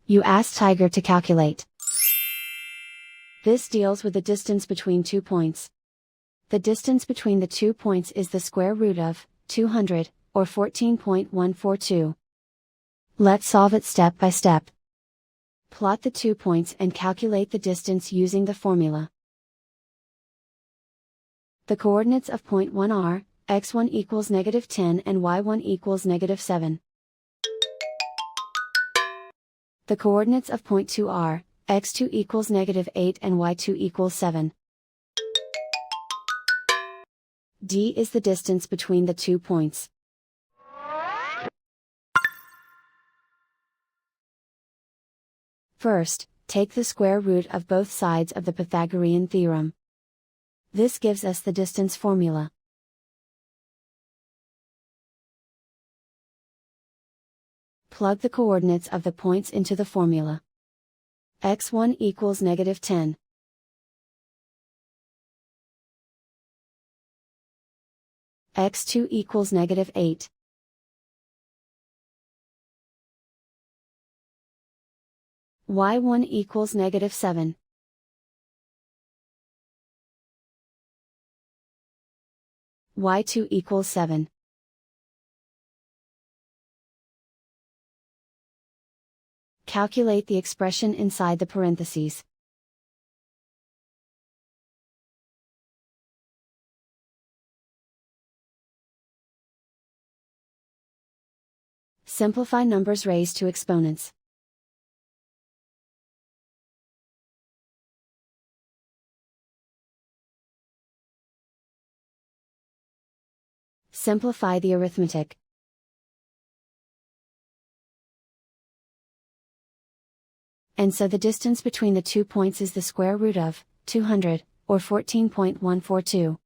You ask Tiger to calculate. This deals with the distance between 2 points. The distance between the 2 points is the square root of 200, or 14.142. Let's solve it step by step. Plot the 2 points and calculate the distance using the formula. The coordinates of point 1 are, x1 equals -10 and y1 equals -7. The coordinates of point 2 are, x2 equals -8 and y2 equals 7. D is the distance between the 2 points. First, take the square root of both sides of the Pythagorean theorem. This gives us the distance formula. Plug the coordinates of the points into the formula. x1 equals -10. x2 equals -8. y1 equals -7. y2 equals 7. Calculate the expression inside the parentheses. Simplify numbers raised to exponents. Simplify the arithmetic. And so the distance between the 2 points is the square root of 200, or 14.142.